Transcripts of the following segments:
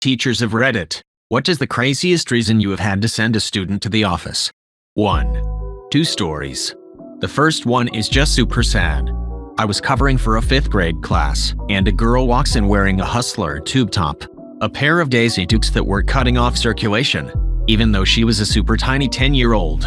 Teachers of Reddit, what is the craziest reason you have had to send a student to the office? 1. 2 stories. The first one is just super sad. I was covering for a 5th grade class, and a girl walks in wearing a Hustler tube top, a pair of Daisy Dukes that were cutting off circulation, even though she was a super tiny 10-year-old,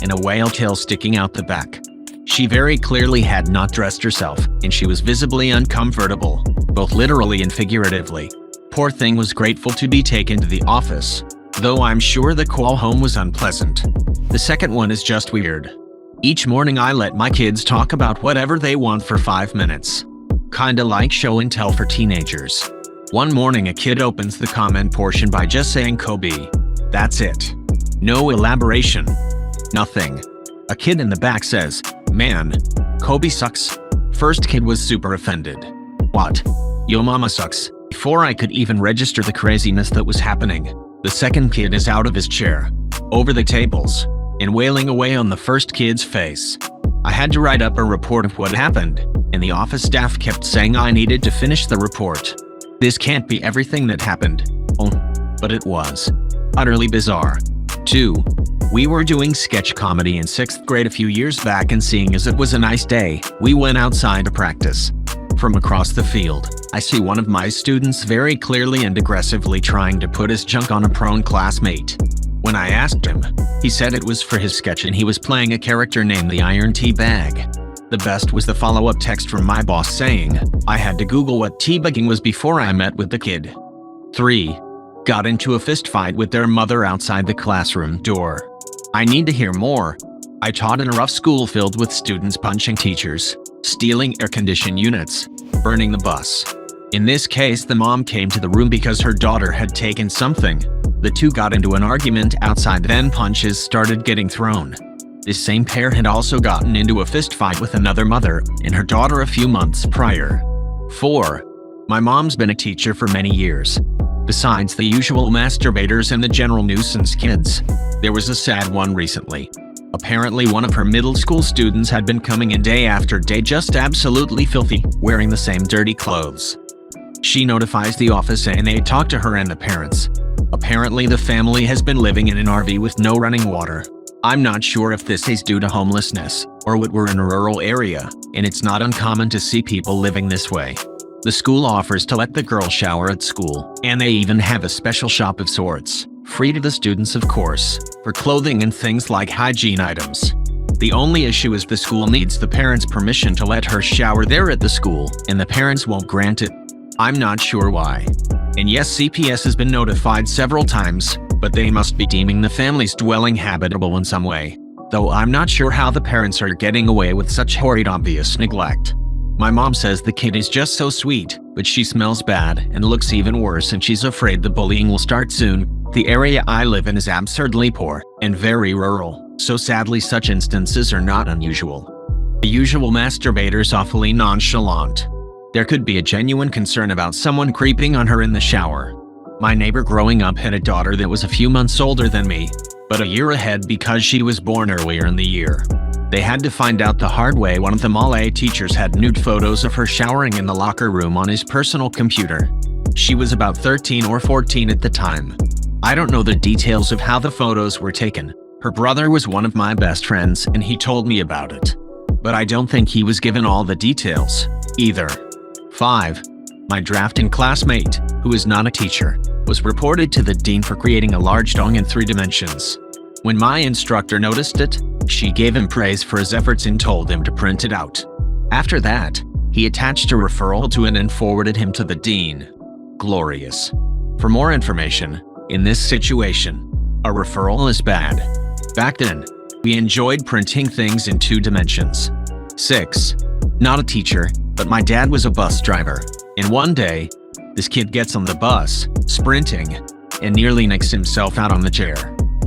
and a whale tail sticking out the back. She very clearly had not dressed herself, and she was visibly uncomfortable, both literally and figuratively. Poor thing was grateful to be taken to the office, though I'm sure the call home was unpleasant. The second one is just weird. Each morning I let my kids talk about whatever they want for 5 minutes. Kinda like show and tell for teenagers. One morning a kid opens the comment portion by just saying Kobe. That's it. No elaboration. Nothing. A kid in the back says, "Man, Kobe sucks." First kid was super offended. "What? Yo mama sucks." Before I could even register the craziness that was happening, the second kid is out of his chair, over the tables, and wailing away on the first kid's face. I had to write up a report of what happened, and the office staff kept saying I needed to finish the report. This can't be everything that happened. Oh, but it was. Utterly bizarre. 2. We were doing sketch comedy in 6th grade a few years back, and seeing as it was a nice day, we went outside to practice. From across the field, I see one of my students very clearly and aggressively trying to put his junk on a prone classmate. When I asked him, he said it was for his sketch and he was playing a character named the Iron Tea Bag. The best was the follow-up text from my boss saying, I had to Google what teabagging was before I met with the kid. 3. Got into a fist fight with their mother outside the classroom door. I need to hear more. I taught in a rough school filled with students punching teachers, stealing air-conditioned units, burning the bus. In this case, the mom came to the room because her daughter had taken something. The two got into an argument outside, then punches started getting thrown. This same pair had also gotten into a fist fight with another mother and her daughter a few months prior. 4. My mom's been a teacher for many years. Besides the usual masturbators and the general nuisance kids, there was a sad one recently. Apparently one of her middle school students had been coming in day after day just absolutely filthy, wearing the same dirty clothes. She notifies the office and they talk to her and the parents. Apparently the family has been living in an RV with no running water. I'm not sure if this is due to homelessness or what, we're in a rural area, and it's not uncommon to see people living this way. The school offers to let the girl shower at school, and they even have a special shop of sorts, free to the students of course, for clothing and things like hygiene items. The only issue is the school needs the parents' permission to let her shower there at the school, and the parents won't grant it. I'm not sure why. And yes, CPS has been notified several times, but they must be deeming the family's dwelling habitable in some way, though I'm not sure how the parents are getting away with such horrid obvious neglect. My mom says the kid is just so sweet, but she smells bad and looks even worse, and she's afraid the bullying will start soon. The area I live in is absurdly poor and very rural, so sadly such instances are not unusual. The usual masturbators awfully nonchalant. There could be a genuine concern about someone creeping on her in the shower. My neighbor growing up had a daughter that was a few months older than me, but a year ahead because she was born earlier in the year. They had to find out the hard way. One of the Mall A teachers had nude photos of her showering in the locker room on his personal computer. She was about 13 or 14 at the time. I don't know the details of how the photos were taken. Her brother was one of my best friends and he told me about it. But I don't think he was given all the details, either. 5. My drafting classmate, who is not a teacher, was reported to the dean for creating a large dong in 3 dimensions. When my instructor noticed it, she gave him praise for his efforts and told him to print it out. After that, he attached a referral to it and forwarded him to the dean. Glorious. For more information, in this situation, a referral is bad. Back then, we enjoyed printing things in 2 dimensions. 6. Not a teacher, but my dad was a bus driver. And one day, this kid gets on the bus, sprinting, and nearly knocks himself out on the chair.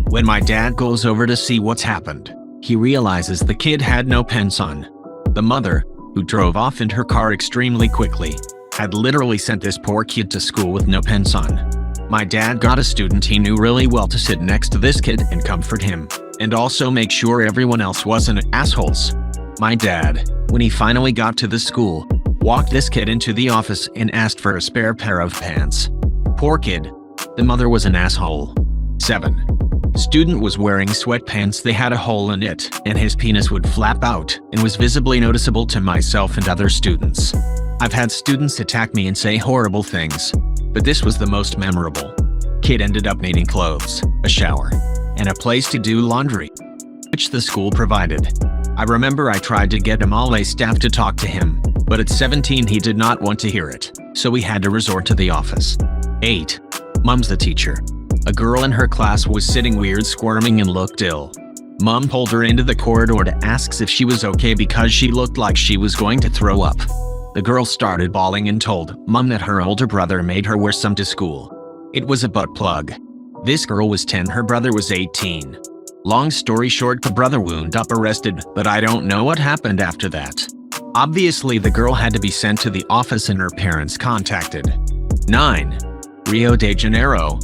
When my dad goes over to see what's happened, he realizes the kid had no pants on. The mother, who drove off in her car extremely quickly, had literally sent this poor kid to school with no pants on. My dad got a student he knew really well to sit next to this kid and comfort him, and also make sure everyone else wasn't assholes. My dad, when he finally got to the school, walked this kid into the office and asked for a spare pair of pants. Poor kid. The mother was an asshole. 7. Student was wearing sweatpants, they had a hole in it, and his penis would flap out and was visibly noticeable to myself and other students. I've had students attack me and say horrible things, but this was the most memorable. Kid ended up needing clothes, a shower, and a place to do laundry, which the school provided. I remember I tried to get MLA staff to talk to him, but at 17 he did not want to hear it, so we had to resort to the office. 8. Mom's the teacher. A girl in her class was sitting weird, squirming, and looked ill. Mom pulled her into the corridor to ask if she was okay because she looked like she was going to throw up. The girl started bawling and told Mom that her older brother made her wear some to school. It was a butt plug. This girl was 10, her brother was 18. Long story short, the brother wound up arrested, but I don't know what happened after that. Obviously, the girl had to be sent to the office and her parents contacted. 9. Rio de Janeiro,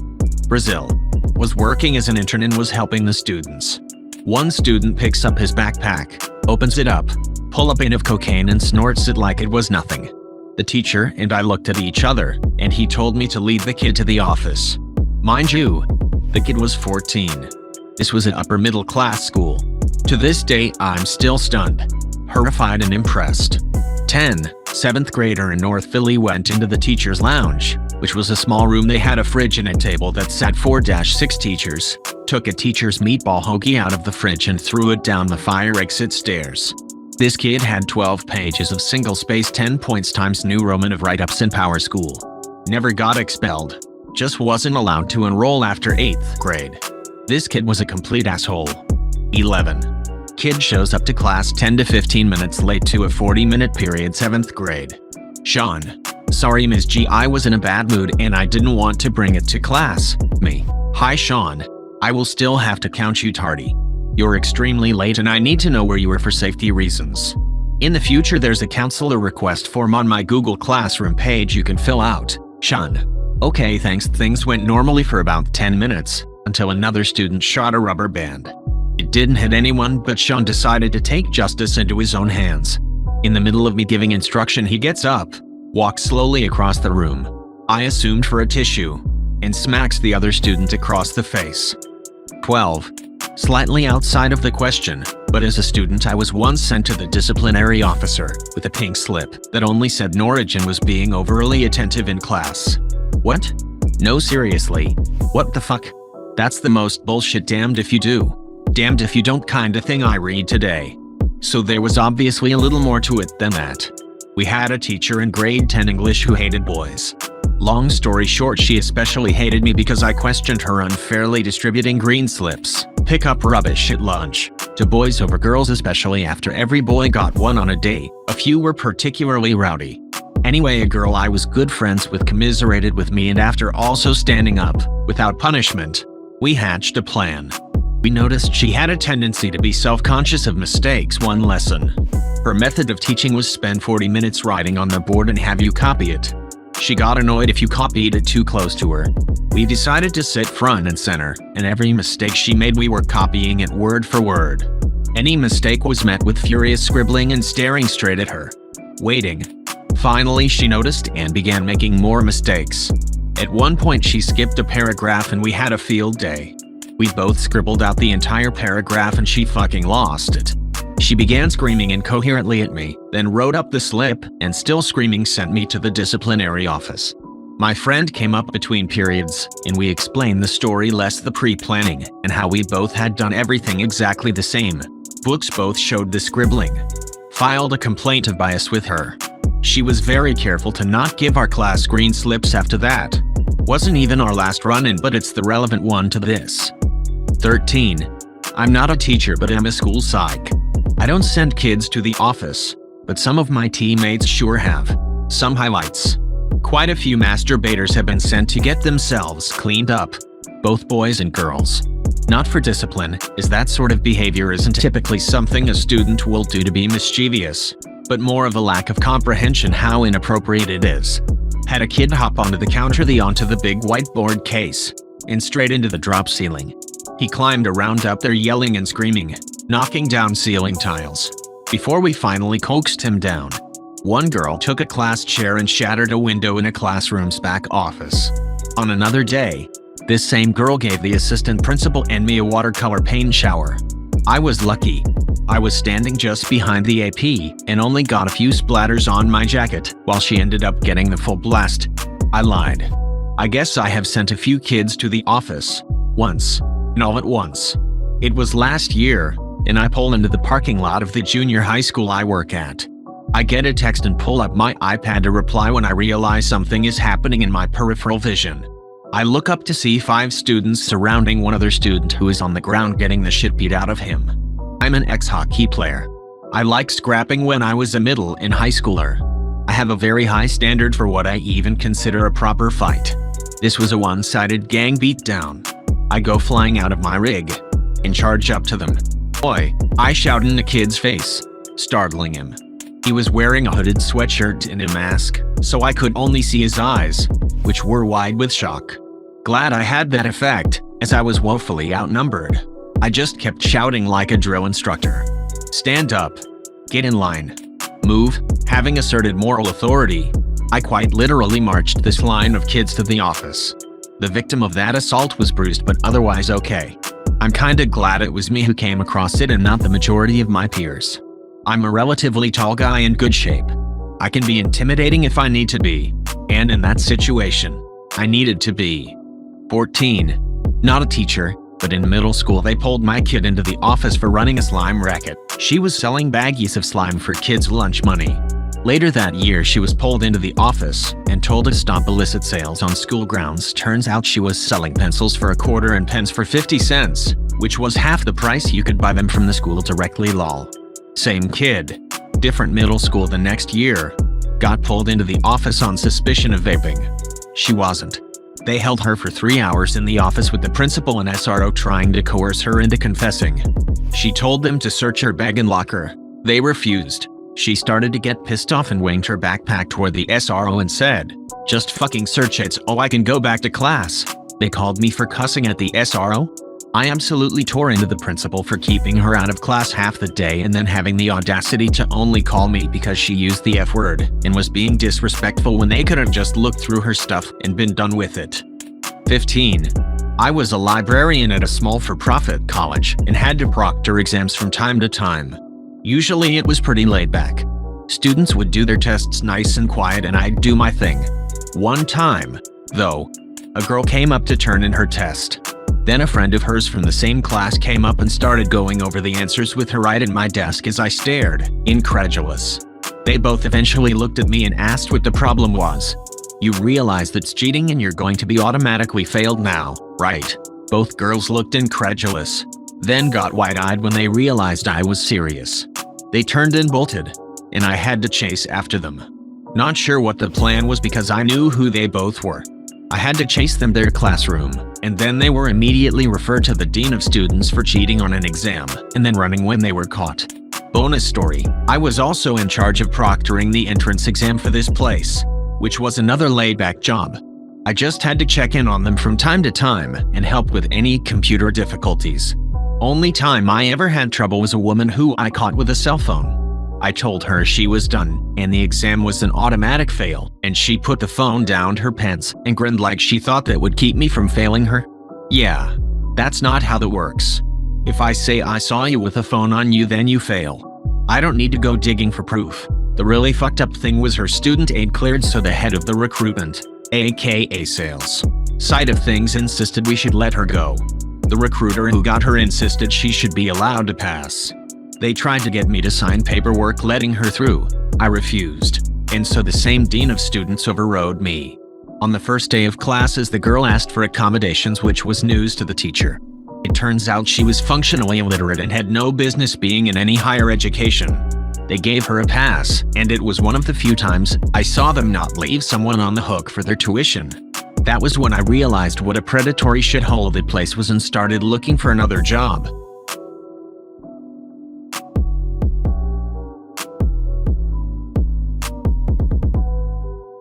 Brazil. Was working as an intern and was helping the students. One student picks up his backpack, opens it up, pulls a pint of cocaine and snorts it like it was nothing. The teacher and I looked at each other, and he told me to lead the kid to the office. Mind you, the kid was 14. This was an upper middle class school. To this day, I'm still stunned, horrified and impressed. 10. 7th grader in North Philly went into the teacher's lounge, which was a small room. They had a fridge and a table that sat 4-6 teachers, took a teacher's meatball hoagie out of the fridge and threw it down the fire exit stairs. This kid had 12 pages of single-space 10 points times New Roman of write-ups in Power School. Never got expelled. Just wasn't allowed to enroll after 8th grade. This kid was a complete asshole. 11. Kid shows up to class 10 to 15 minutes late to a 40-minute period, 7th grade. Sean. Sorry, Ms. G, I was in a bad mood and I didn't want to bring it to class. Me. Hi, Sean. I will still have to count you tardy. You're extremely late and I need to know where you were for safety reasons. In the future, there's a counselor request form on my Google Classroom page you can fill out. Sean. Okay, thanks. Things went normally for about 10 minutes, until another student shot a rubber band. It didn't hit anyone, but Sean decided to take justice into his own hands. In the middle of me giving instruction, he gets up, walks slowly across the room, I assumed for a tissue, and smacks the other student across the face. 12. Slightly outside of the question, but as a student I was once sent to the disciplinary officer with a pink slip that only said Norwich and was being overly attentive in class. What? No, seriously. What the fuck? That's the most bullshit damned if you do, damned if you don't kind of thing I read today. So there was obviously a little more to it than that. We had a teacher in grade 10 English who hated boys. Long story short, she especially hated me because I questioned her unfairly distributing green slips, pick up rubbish at lunch, to boys over girls, especially after every boy got one on a day. A few were particularly rowdy. Anyway, a girl I was good friends with commiserated with me, and after also standing up, without punishment, we hatched a plan. We noticed she had a tendency to be self-conscious of mistakes. One lesson. Her method of teaching was spend 40 minutes writing on the board and have you copy it. She got annoyed if you copied it too close to her. We decided to sit front and center, and every mistake she made we were copying it word for word. Any mistake was met with furious scribbling and staring straight at her. Waiting. Finally, she noticed and began making more mistakes. At one point she skipped a paragraph and we had a field day. We both scribbled out the entire paragraph and she fucking lost it. She began screaming incoherently at me, then wrote up the slip, and still screaming sent me to the disciplinary office. My friend came up between periods, and we explained the story less the pre-planning, and how we both had done everything exactly the same. Books both showed the scribbling. Filed a complaint of bias with her. She was very careful to not give our class green slips after that. Wasn't even our last run-in, but it's the relevant one to this. 13. I'm not a teacher, but I'm a school psych. I don't send kids to the office, but some of my teammates sure have. Some highlights. Quite a few masturbators have been sent to get themselves cleaned up, both boys and girls. Not for discipline, as that sort of behavior isn't typically something a student will do to be mischievous, but more of a lack of comprehension how inappropriate it is. Had a kid hop onto the counter, onto the big whiteboard case, and straight into the drop ceiling. He climbed around up there yelling and screaming, knocking down ceiling tiles. Before we finally coaxed him down, one girl took a class chair and shattered a window in a classroom's back office. On another day, This same girl gave the assistant principal and me a watercolor paint shower. I was lucky. I was standing just behind the AP and only got a few splatters on my jacket, while she ended up getting the full blast. I lied. I guess I have sent a few kids to the office. Once. And all at once. It was last year, and I pull into the parking lot of the junior high school I work at. I get a text and pull up my iPad to reply when I realize something is happening in my peripheral vision. I look up to see 5 students surrounding one other student who is on the ground getting the shit beat out of him. I'm an ex-hockey player. I liked scrapping when I was a middle and high schooler. I have a very high standard for what I even consider a proper fight. This was a one-sided gang beatdown. I go flying out of my rig and charge up to them. "Oi!" I shout in the kid's face, startling him. He was wearing a hooded sweatshirt and a mask, so I could only see his eyes, which were wide with shock. Glad I had that effect, as I was woefully outnumbered. I just kept shouting like a drill instructor. "Stand up. Get in line. Move." Having asserted moral authority, I quite literally marched this line of kids to the office. The victim of that assault was bruised but otherwise okay. I'm kinda glad it was me who came across it and not the majority of my peers. I'm a relatively tall guy in good shape. I can be intimidating if I need to be, and in that situation, I needed to be. 14. Not a teacher, but in middle school they pulled my kid into the office for running a slime racket. She was selling baggies of slime for kids' lunch money. Later that year, she was pulled into the office and told to stop illicit sales on school grounds. Turns out she was selling pencils for $0.25 and pens for 50 cents, which was half the price you could buy them from the school directly. Lol. Same kid, different middle school the next year, got pulled into the office on suspicion of vaping. She wasn't. They held her for 3 hours in the office with the principal and SRO trying to coerce her into confessing. She told them to search her bag and locker. They refused. She started to get pissed off and waved her backpack toward the SRO and said, "Just fucking search it so I can go back to class." They called me for cussing at the SRO. I absolutely tore into the principal for keeping her out of class half the day and then having the audacity to only call me because she used the F word and was being disrespectful when they could have just looked through her stuff and been done with it. 15. I was a librarian at a small for-profit college and had to proctor exams from time to time. Usually it was pretty laid back. Students would do their tests nice and quiet and I'd do my thing. One time, though, a girl came up to turn in her test. Then a friend of hers from the same class came up and started going over the answers with her right at my desk as I stared, incredulous. They both eventually looked at me and asked what the problem was. "You realize that's cheating and you're going to be automatically failed now, right?" Both girls looked incredulous, then got wide-eyed when they realized I was serious. They turned and bolted, and I had to chase after them. Not sure what the plan was because I knew who they both were. I had to chase them to their classroom, and then they were immediately referred to the dean of students for cheating on an exam, and then running when they were caught. Bonus story, I was also in charge of proctoring the entrance exam for this place, which was another laid-back job. I just had to check in on them from time to time and help with any computer difficulties. Only time I ever had trouble was a woman who I caught with a cell phone. I told her she was done, and the exam was an automatic fail, and she put the phone down her pants and grinned like she thought that would keep me from failing her. Yeah, that's not how that works. If I say I saw you with a phone on you, then you fail. I don't need to go digging for proof. The really fucked up thing was her student aid cleared, so the head of the recruitment, aka sales, side of things insisted we should let her go. The recruiter who got her insisted she should be allowed to pass. They tried to get me to sign paperwork letting her through. I refused, and so the same dean of students overrode me. On the first day of classes, the girl asked for accommodations, which was news to the teacher. It turns out she was functionally illiterate and had no business being in any higher education. They gave her a pass, and it was one of the few times I saw them not leave someone on the hook for their tuition. That was when I realized what a predatory shithole the place was and started looking for another job.